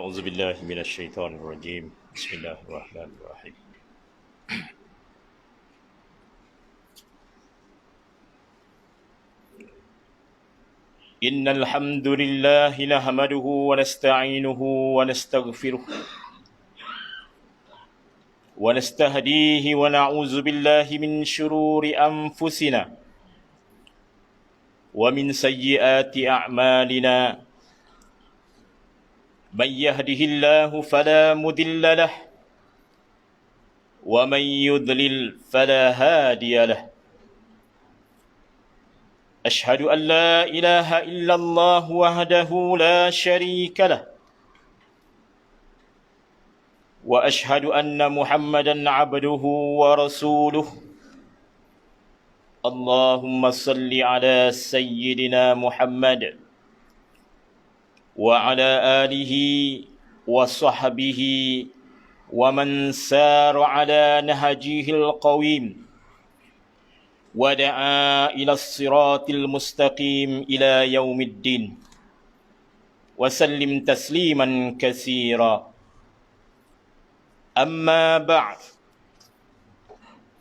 أعوذ بالله من الشيطان الرجيم بسم الله الرحمن الرحيم إن الحمد لله نحمده ونستعينه ونستغفره ونستهديه ونعوذ بالله من شرور أنفسنا ومن سيئات أعمالنا من يهده الله فلا مضل له ومن يضلل فلا هادي له أشهد أن لا إله إلا الله وحده لا شريك له وأشهد أن محمدا عبده ورسوله اللهم صل على سيدنا محمد وعلى آله وصحبه ومن سار على نهجه القويم ودعا إلى الصراط المستقيم إلى يوم الدين وسلم تسليما كثيرا أما بعد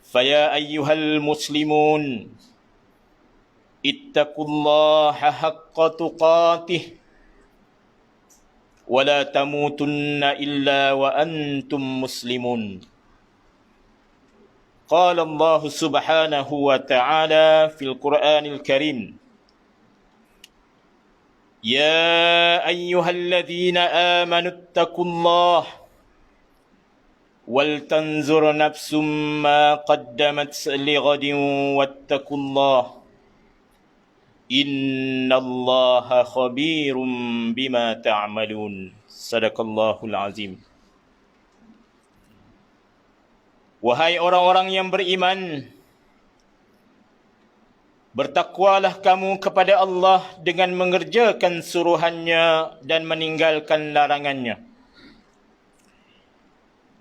فيا أيها المسلمون اتقوا الله حق تقاته ولا تموتن إلا وأنتم مسلمون قال الله سبحانه وتعالى في القرآن الكريم يا أيها الذين آمنوا اتقوا الله ولتنظر نفس ما قدمت لغد واتقوا الله إن الله خبير بما تعملون صدق الله العظيم. Wahai orang-orang yang beriman, bertakwalah kamu kepada Allah dengan mengerjakan suruhannya dan meninggalkan larangannya.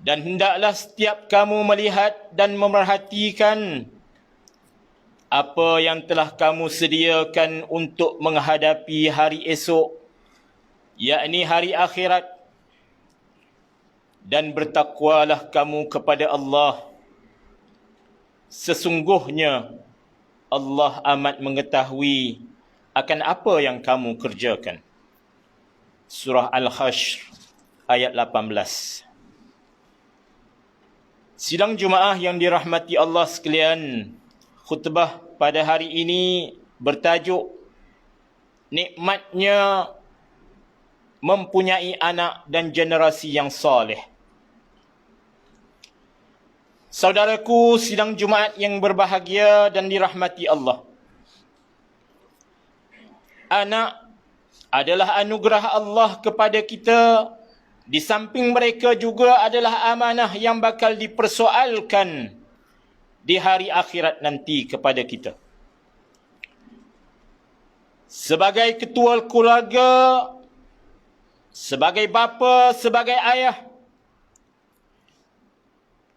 Dan hendaklah setiap kamu melihat dan memerhatikan apa yang telah kamu sediakan untuk menghadapi hari esok, yakni hari akhirat. Dan bertakwalah kamu kepada Allah. Sesungguhnya Allah amat mengetahui akan apa yang kamu kerjakan. Surah Al-Hashr ayat 18. Sidang Jumaah yang dirahmati Allah sekalian, khutbah pada hari ini bertajuk nikmatnya mempunyai anak dan generasi yang soleh. Saudaraku sidang Jumaat yang berbahagia dan dirahmati Allah, anak adalah anugerah Allah kepada kita. Di samping mereka juga adalah amanah yang bakal dipersoalkan di hari akhirat nanti kepada kita. Sebagai ketua keluarga, sebagai bapa, sebagai ayah,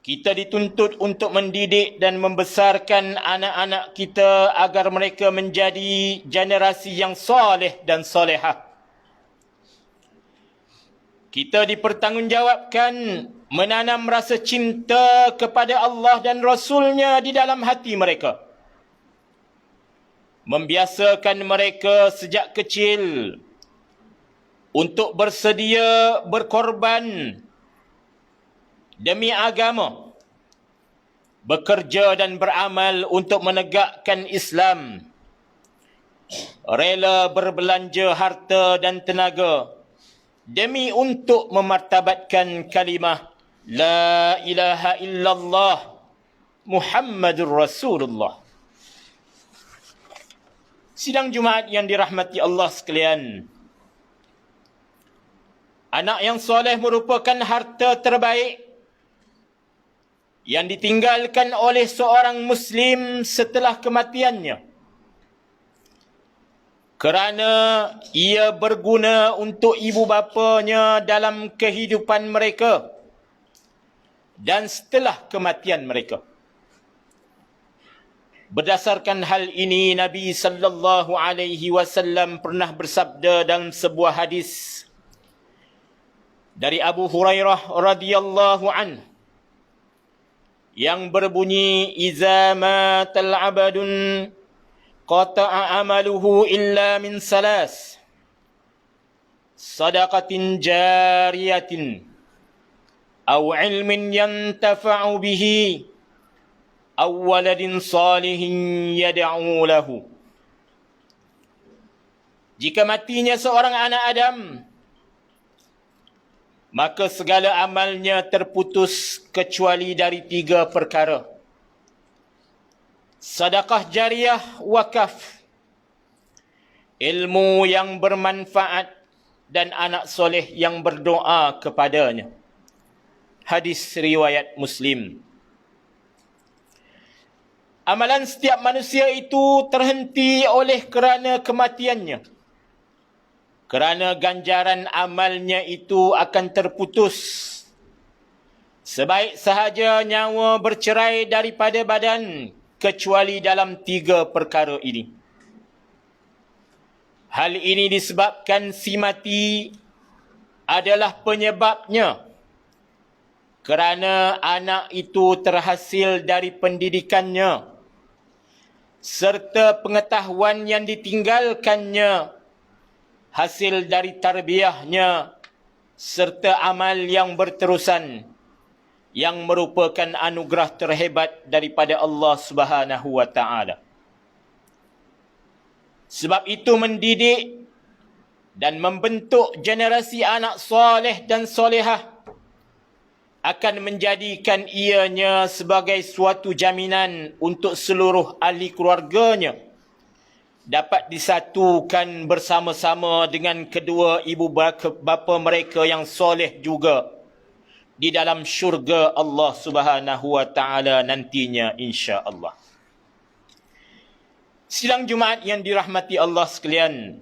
kita dituntut untuk mendidik dan membesarkan anak-anak kita agar mereka menjadi generasi yang soleh dan solehah. Kita dipertanggungjawabkan menanam rasa cinta kepada Allah dan Rasul-Nya di dalam hati mereka. Membiasakan mereka sejak kecil untuk bersedia berkorban demi agama, bekerja dan beramal untuk menegakkan Islam, rela berbelanja harta dan tenaga demi untuk memartabatkan kalimah La ilaha illallah Muhammadur Rasulullah. Sidang Jumaat yang dirahmati Allah sekalian, anak yang soleh merupakan harta terbaik yang ditinggalkan oleh seorang Muslim setelah kematiannya, kerana ia berguna untuk ibu bapanya dalam kehidupan mereka dan setelah kematian mereka. Berdasarkan hal ini, Nabi sallallahu alaihi wasallam pernah bersabda dalam sebuah hadis, dari Abu Hurairah radhiyallahu an yang berbunyi, iza matal abadun qata'a amaluhu illa min salas, sadaqatin jariyatin aw ilmin yantafa'u bihi aw waladin salihin yad'u lahu. Jika matinya seorang anak Adam, maka segala amalnya terputus kecuali dari 3 perkara. Sedekah jariah, wakaf, ilmu yang bermanfaat, dan anak soleh yang berdoa kepadanya. Hadis riwayat Muslim. Amalan setiap manusia itu terhenti oleh kerana kematiannya. Kerana ganjaran amalnya itu akan terputus. Sebaik sahaja nyawa bercerai daripada badan, kecuali dalam 3 perkara ini. Hal ini disebabkan si mati adalah penyebabnya. Kerana anak itu terhasil dari pendidikannya, serta pengetahuan yang ditinggalkannya, hasil dari tarbiyahnya, serta amal yang berterusan, yang merupakan anugerah terhebat daripada Allah Subhanahu wa taala. Sebab itu mendidik dan membentuk generasi anak soleh dan solehah akan menjadikan ianya sebagai suatu jaminan untuk seluruh ahli keluarganya dapat disatukan bersama-sama dengan kedua ibu bapa mereka yang soleh juga di dalam syurga Allah Subhanahu wa taala nantinya, insya-Allah. Sidang Jumaat yang dirahmati Allah sekalian,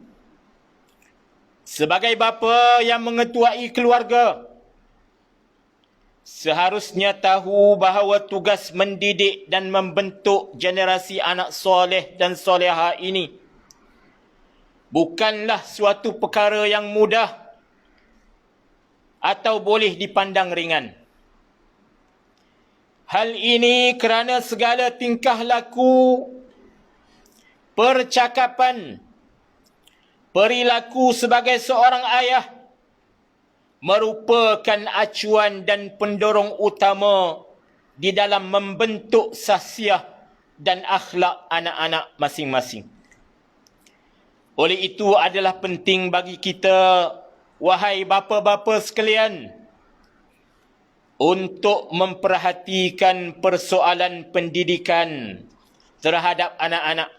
sebagai bapa yang mengetuai keluarga, seharusnya tahu bahawa tugas mendidik dan membentuk generasi anak soleh dan solehah ini bukanlah suatu perkara yang mudah atau boleh dipandang ringan. Hal ini kerana segala tingkah laku, percakapan, perilaku sebagai seorang ayah merupakan acuan dan pendorong utama di dalam membentuk sahsiah dan akhlak anak-anak masing-masing. Oleh itu adalah penting bagi kita, wahai bapa-bapa sekalian, untuk memperhatikan persoalan pendidikan terhadap anak-anak.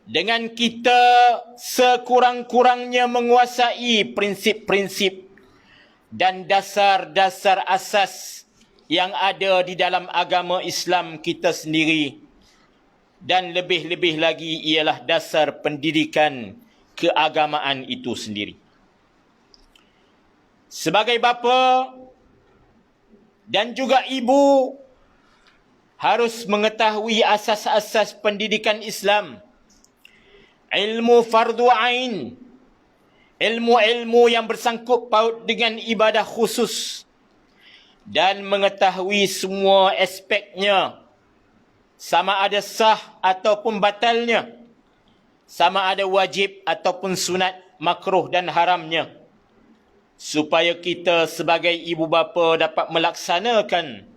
Dengan kita sekurang-kurangnya menguasai prinsip-prinsip dan dasar-dasar asas yang ada di dalam agama Islam kita sendiri, dan lebih-lebih lagi ialah dasar pendidikan keagamaan itu sendiri. Sebagai bapa dan juga ibu harus mengetahui asas-asas pendidikan Islam, ilmu fardu ain, ilmu-ilmu yang bersangkut paut dengan ibadah khusus, dan mengetahui semua aspeknya, sama ada sah ataupun batalnya, sama ada wajib ataupun sunat, makruh dan haramnya, supaya kita sebagai ibu bapa dapat melaksanakan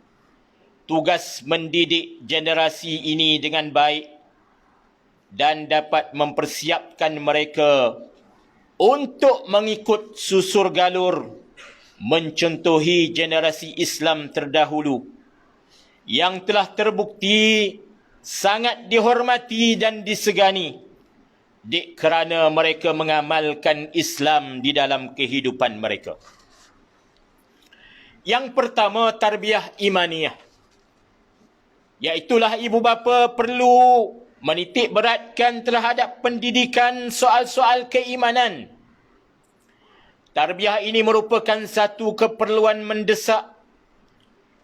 tugas mendidik generasi ini dengan baik dan dapat mempersiapkan mereka untuk mengikut susur galur mencontohi generasi Islam terdahulu yang telah terbukti sangat dihormati dan disegani kerana mereka mengamalkan Islam di dalam kehidupan mereka. Yang pertama, tarbiyah imaniyah. Iaitulah ibu bapa perlu menitik beratkan terhadap pendidikan soal-soal keimanan. Tarbiyah ini merupakan satu keperluan mendesak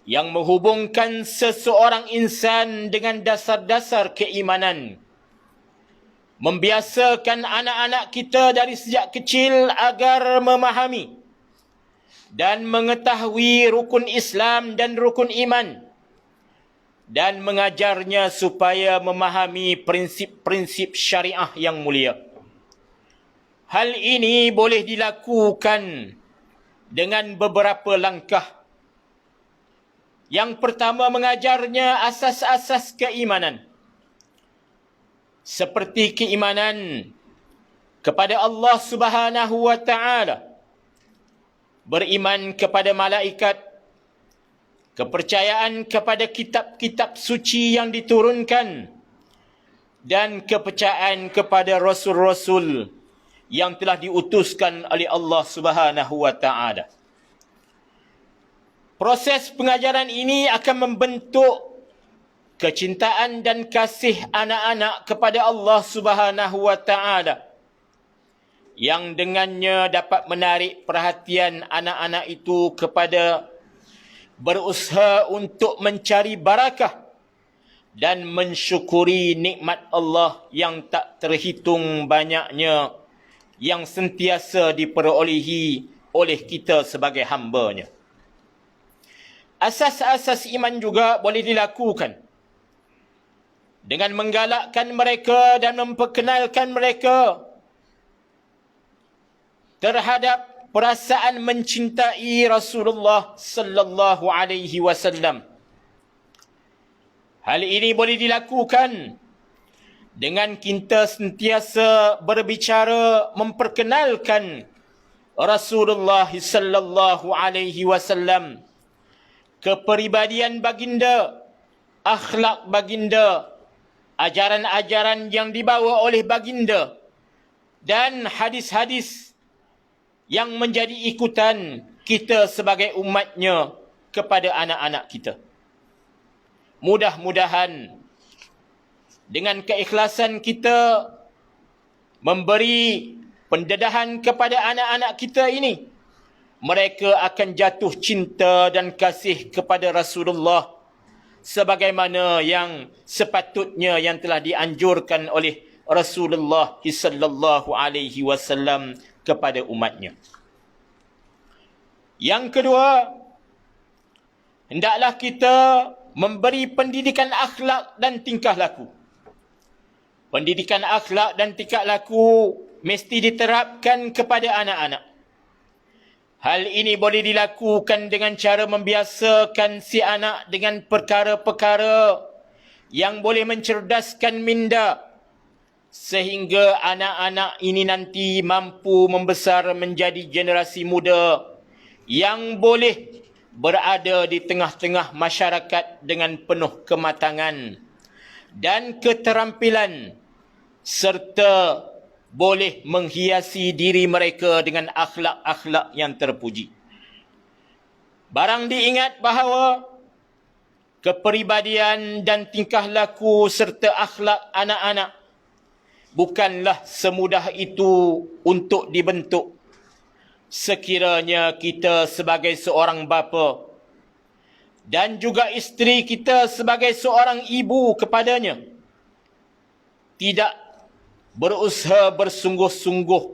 yang menghubungkan seseorang insan dengan dasar-dasar keimanan. Membiasakan anak-anak kita dari sejak kecil agar memahami dan mengetahui rukun Islam dan rukun iman, dan mengajarnya supaya memahami prinsip-prinsip syariah yang mulia. Hal ini boleh dilakukan dengan beberapa langkah. Yang pertama, mengajarnya asas-asas keimanan. Seperti keimanan kepada Allah Subhanahu wa taala, beriman kepada malaikat, kepercayaan kepada kitab-kitab suci yang diturunkan, dan kepercayaan kepada rasul-rasul yang telah diutuskan oleh Allah Subhanahu wa taala. Proses pengajaran ini akan membentuk kecintaan dan kasih anak-anak kepada Allah Subhanahu wa taala, yang dengannya dapat menarik perhatian anak-anak itu kepada berusaha untuk mencari barakah dan mensyukuri nikmat Allah yang tak terhitung banyaknya yang sentiasa diperolehi oleh kita sebagai hamba-Nya. Asas-asas iman juga boleh dilakukan dengan menggalakkan mereka dan memperkenalkan mereka terhadap perasaan mencintai Rasulullah sallallahu alaihi wasallam. Hal ini boleh dilakukan dengan kita sentiasa berbicara memperkenalkan Rasulullah sallallahu alaihi wasallam, kepribadian baginda, akhlak baginda, ajaran-ajaran yang dibawa oleh baginda, dan hadis-hadis yang menjadi ikutan kita sebagai umatnya kepada anak-anak kita. Mudah-mudahan dengan keikhlasan kita memberi pendedahan kepada anak-anak kita ini, mereka akan jatuh cinta dan kasih kepada Rasulullah sebagaimana yang sepatutnya yang telah dianjurkan oleh Rasulullah sallallahu alaihi wasallam kepada umatnya. Yang kedua, hendaklah kita memberi pendidikan akhlak dan tingkah laku. Pendidikan akhlak dan tingkah laku mesti diterapkan kepada anak-anak. Hal ini boleh dilakukan dengan cara membiasakan si anak dengan perkara-perkara yang boleh mencerdaskan minda, sehingga anak-anak ini nanti mampu membesar menjadi generasi muda yang boleh berada di tengah-tengah masyarakat dengan penuh kematangan dan keterampilan, serta boleh menghiasi diri mereka dengan akhlak-akhlak yang terpuji. Barang diingat bahawa kepribadian dan tingkah laku serta akhlak anak-anak bukanlah semudah itu untuk dibentuk sekiranya kita sebagai seorang bapa dan juga isteri kita sebagai seorang ibu kepadanya tidak berusaha bersungguh-sungguh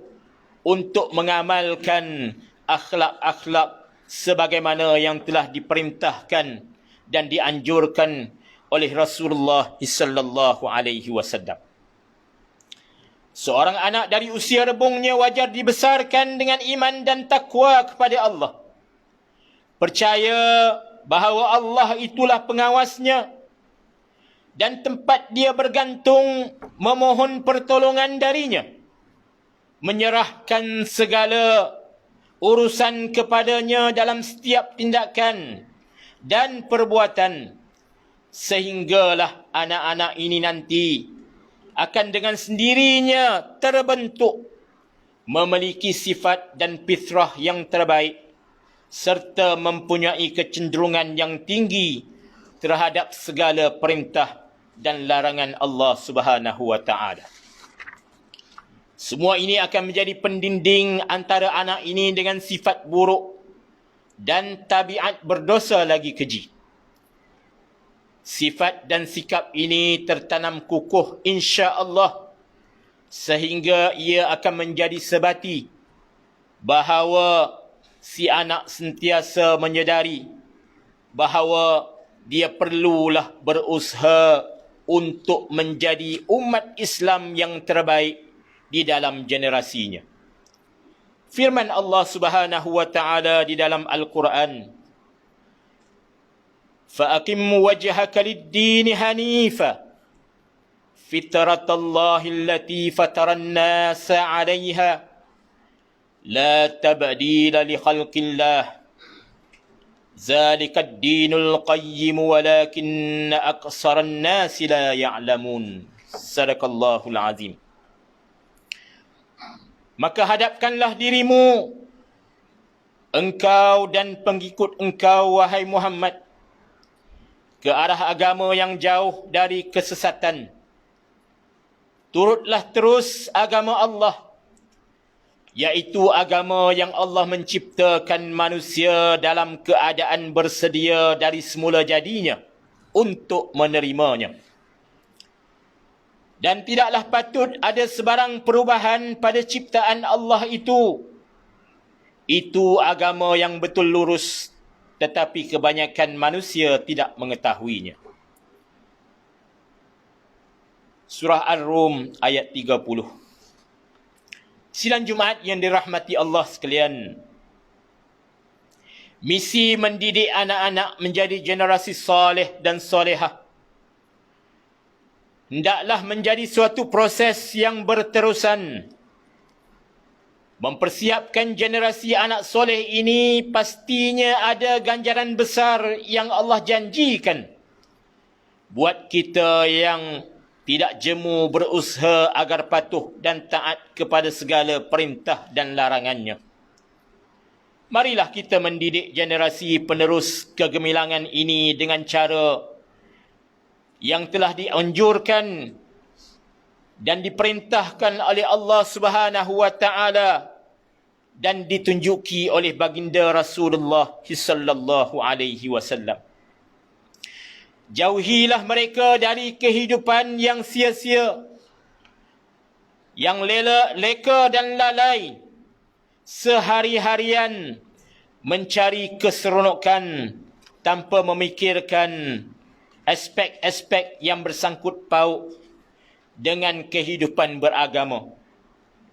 untuk mengamalkan akhlak-akhlak sebagaimana yang telah diperintahkan dan dianjurkan oleh Rasulullah sallallahu alaihi wasallam. Seorang anak dari usia rebungnya wajar dibesarkan dengan iman dan takwa kepada Allah. Percaya bahawa Allah itulah pengawasnya dan tempat dia bergantung memohon pertolongan darinya. Menyerahkan segala urusan kepadanya dalam setiap tindakan dan perbuatan, sehinggalah anak-anak ini nanti akan dengan sendirinya terbentuk memiliki sifat dan fitrah yang terbaik serta mempunyai kecenderungan yang tinggi terhadap segala perintah dan larangan Allah Subhanahu wa taala. Semua ini akan menjadi pendinding antara anak ini dengan sifat buruk dan tabiat berdosa lagi keji. Sifat dan sikap ini tertanam kukuh insya-Allah sehingga ia akan menjadi sebati bahawa si anak sentiasa menyedari bahawa dia perlulah berusaha untuk menjadi umat Islam yang terbaik di dalam generasinya. Firman Allah Subhanahu wa taala di dalam Al-Quran, "Fa'aqim wajhaka lid-din hanifa fitratallahi allati fataran nasa 'alayha la tabdila li khalqillah zalika ad-dinul qayyim walakinna aksaran nasi la ya'lamun." Sadaqallahul azim. Maka hadapkanlah dirimu, engkau dan pengikut engkau, wahai Muhammad, ke arah agama yang jauh dari kesesatan. Turutlah terus agama Allah, iaitu agama yang Allah menciptakan manusia dalam keadaan bersedia dari semula jadinya untuk menerimanya. Dan tidaklah patut ada sebarang perubahan pada ciptaan Allah itu. Itu agama yang betul lurus, tetapi kebanyakan manusia tidak mengetahuinya. Surah Ar-Rum ayat 30. Sidang Jumaat yang dirahmati Allah sekalian, misi mendidik anak-anak menjadi generasi soleh dan solehah hendaklah menjadi suatu proses yang berterusan. Mempersiapkan generasi anak soleh ini pastinya ada ganjaran besar yang Allah janjikan buat kita yang tidak jemu berusaha agar patuh dan taat kepada segala perintah dan larangannya. Marilah kita mendidik generasi penerus kegemilangan ini dengan cara yang telah dianjurkan dan diperintahkan oleh Allah Subhanahu wa taala dan ditunjuki oleh baginda Rasulullah sallallahu alaihi wasallam. Jauhilah mereka dari kehidupan yang sia-sia, yang leka dan lalai, sehari-harian mencari keseronokan tanpa memikirkan aspek-aspek yang bersangkut paut dengan kehidupan beragama.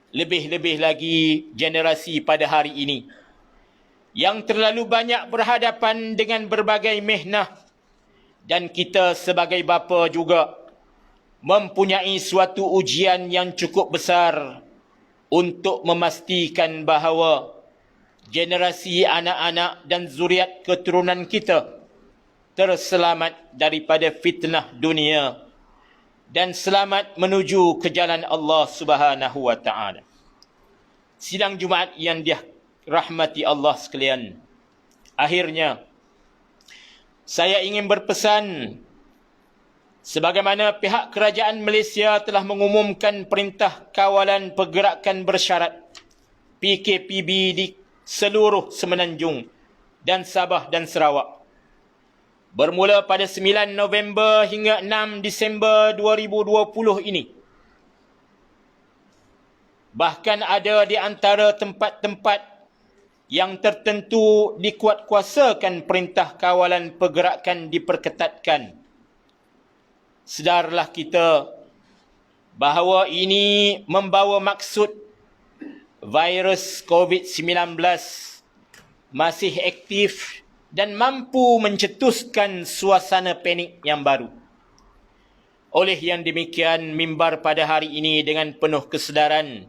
Lebih-lebih lagi generasi pada hari ini yang terlalu banyak berhadapan dengan berbagai mihnah, dan kita sebagai bapa juga mempunyai suatu ujian yang cukup besar untuk memastikan bahawa generasi anak-anak dan zuriat keturunan kita terselamat daripada fitnah dunia dan selamat menuju ke jalan Allah Subhanahu wa taala. Sidang Jumaat yang dirahmati Allah sekalian, akhirnya saya ingin berpesan, sebagaimana pihak kerajaan Malaysia telah mengumumkan perintah kawalan pergerakan bersyarat PKPB di seluruh Semenanjung dan Sabah dan Sarawak, bermula pada 9 November hingga 6 Disember 2020 ini. Bahkan ada di antara tempat-tempat yang tertentu dikuatkuasakan perintah kawalan pergerakan diperketatkan. Sedarlah kita bahawa ini membawa maksud virus COVID-19 masih aktif dan mampu mencetuskan suasana panik yang baru. Oleh yang demikian, mimbar pada hari ini dengan penuh kesedaran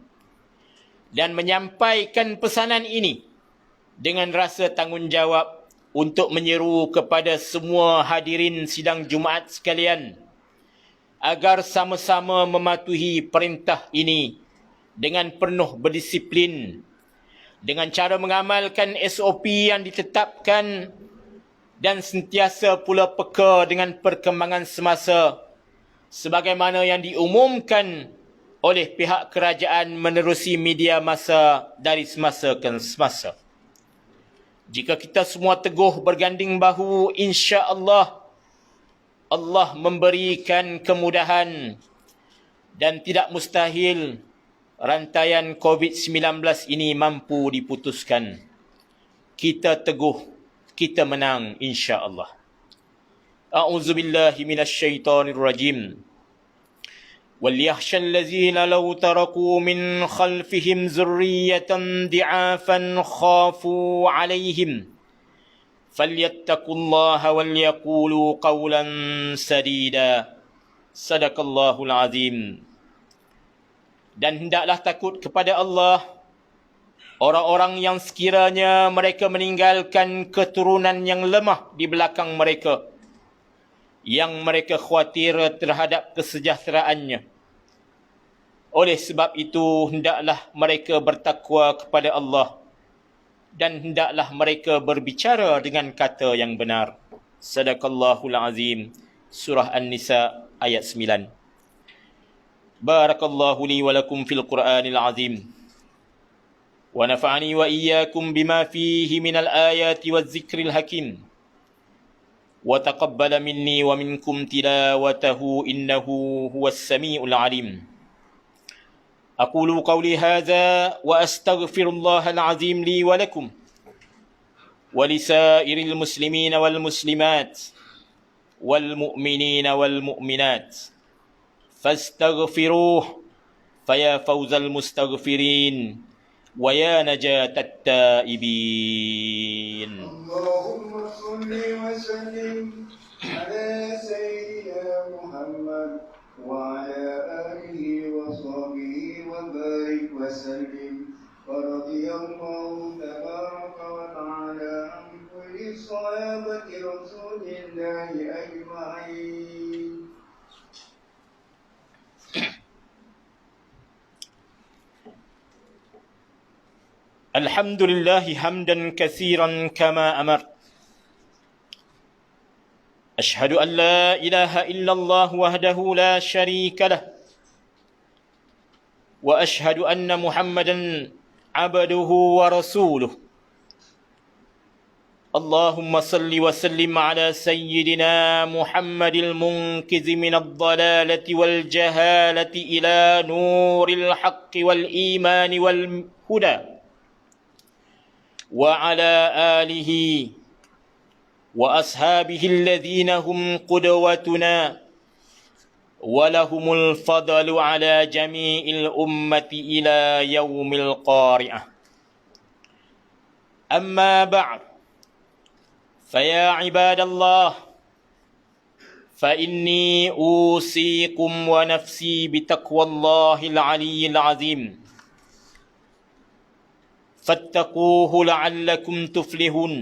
dan menyampaikan pesanan ini dengan rasa tanggungjawab untuk menyeru kepada semua hadirin sidang Jumaat sekalian agar sama-sama mematuhi perintah ini dengan penuh berdisiplin, dengan cara mengamalkan SOP yang ditetapkan dan sentiasa pula peka dengan perkembangan semasa sebagaimana yang diumumkan oleh pihak kerajaan menerusi media massa dari semasa ke semasa. Jika kita semua teguh berganding bahu, insya-Allah Allah memberikan kemudahan dan tidak mustahil rantaian COVID-19 ini mampu diputuskan. kita teguh, kita menang insya-Allah. A'udzubillahi minasyaitonirrajim. وَلْيَخْشَ الَّذِينَ لَوْ تَرَكُوا مِنْ خَلْفِهِمْ ذُرِّيَّةً ضِعَافًا خَافُوا عَلَيْهِمْ فَلْيَتَّقُوا اللَّهَ وَلْيَقُولُوا قَوْلًا سَدِيدًا. Sadaqallahul azim. Dan hendaklah takut kepada Allah orang-orang yang sekiranya mereka meninggalkan keturunan yang lemah di belakang mereka, yang mereka khawatir terhadap kesejahteraannya. Oleh sebab itu, hendaklah mereka bertakwa kepada Allah dan hendaklah mereka berbicara dengan kata yang benar. Sadaqallahul azim. Surah An-Nisa ayat 9. Barakallahu li wa lakum fil Qur'anil azim. Wa nafa'ani wa iyyakum bima fihi minal ayati waz zikril hakim. Wa taqabbala minni wa minkum tilawatahu innahu huwas samiul alim. Aqulu qawli hadza wa astaghfirullahal azim li wa lakum wa lisairil muslimina wal muslimat والمؤمنين والمؤمنات فاستغفروه فيا فوز المستغفرين ويا نجاة التائبين. اللهم صل وسلم على سيدنا محمد وعلى آله وصحبه وبارك وسلم. ورضي الله تبارك وتعالى عن كل صحابة رسول الله أجمعين. الحمد لله حمدا كثيرا كما أمر. أشهد أن لا إله إلا الله وحده لا شريك له، وأشهد أن محمدا عبده ورسوله. اللهم صل وسلم على سيدنا محمد المنقذ من الضلالة والجهالة إلى نور الحق والإيمان والهدى، وعلى آله وأصحابه الذين هم قدوتنا ولهم الفضل على جميع الأمة إلى يوم القارعة. أما بعد، فيا عباد الله، فإني أوصيكم ونفسي بتقوى الله العلي العظيم، فاتقوه لعلكم تفلحون.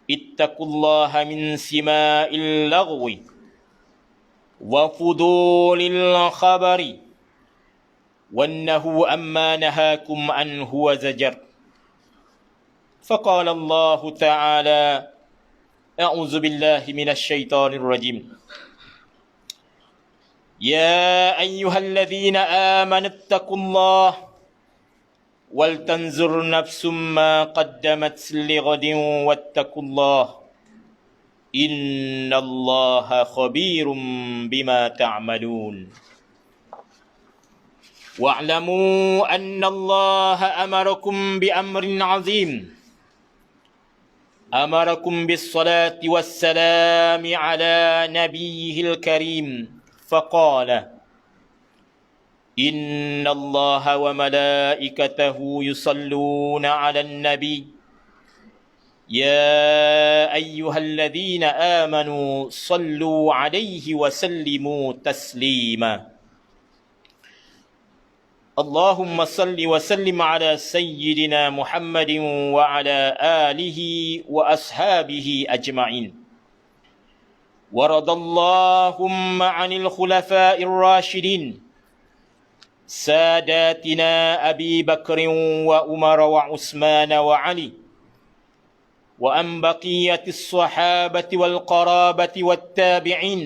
اتقوا الله من سماء اللغو وفضول الخبر، وأنه أما نهاكم عنه وزجر. فقال الله تعالى: أعوذ بالله من الشيطان الرجيم. يا أيها الذين آمنوا اتقوا الله ولتنظر نفس ما قدمت لغد واتقوا الله إن الله خبير بما تعملون. واعلموا أن الله أمركم بأمر عظيم، أمركم بالصلاة والسلام على نبيه الكريم، فقال: إن الله وملائكته يصلون على النبي يا أيها الذين آمنوا صلوا عليه وسلموا تسليما. اللهم صل وسلم على سيدنا محمد وعلى آله وأصحابه أجمعين. ورضى اللهم عن الخلفاء الراشدين ساداتنا أبي بكر وعمر وعثمان وعلي، وأن بقية الصحابة والقرابة والتابعين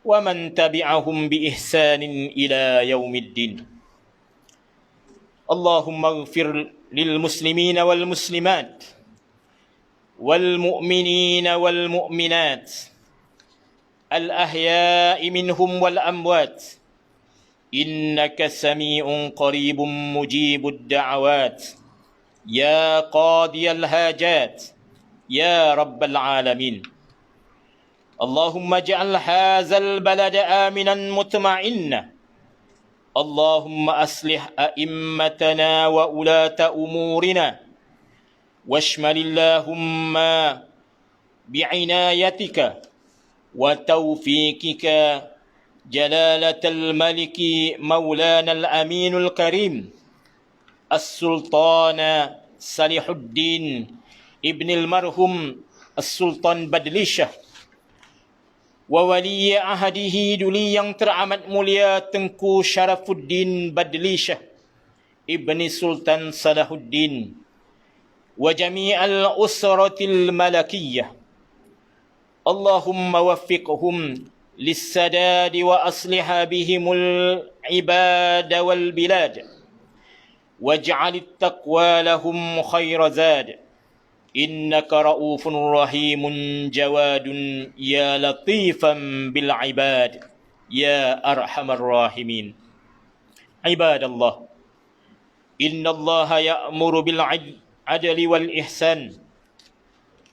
ومن تبعهم بإحسان إلى يوم الدين. اللهم اغفر للمسلمين والمسلمات والمؤمنين والمؤمنات الأحياء منهم والأموات، إنك سميع قريب مجيب الدعوات. يا قاضي الحاجات يا رب العالمين. اللهم اجعل هذا البلد آمنا مطمئنا. اللهم أصلح أئمتنا وولاة أمورنا، واشمل اللهم بعنايتك وتوفيقك جلالة الملك مولانا الأمين الكريم السلطان صالح الدين ابن المرحوم السلطان Badlishah, وولي عهده duli yang teramat mulia Tengku Syarafuddin Badlishah ibni Sultan Salahuddin, وجميع الأسرة الملكية. اللهم وفقهم للسداد وأصلح بهم العباد والبلاد، واجعل التقوى لهم خير زاد. إنك رؤوف رحيم جواد يا لطيفا بالعباد يا أرحم الراحمين. عباد الله، إن الله يأمر بالعدل والإحسان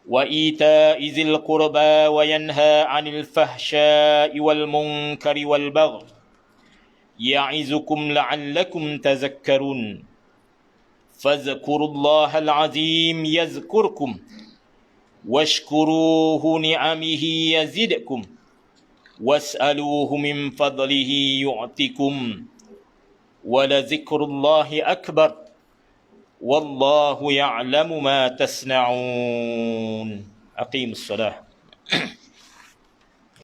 وإيتاء ذي القربى وينهى عن الفحشاء والمنكر والبغي يعظكم لعلكم تذكرون. فاذكروا الله العظيم يذكركم واشكروه نعمه يزدكم واسألوه من فضله يعطكم ولذكر الله أكبر والله يعلم ما تصنعون. أقيموا الصلاة.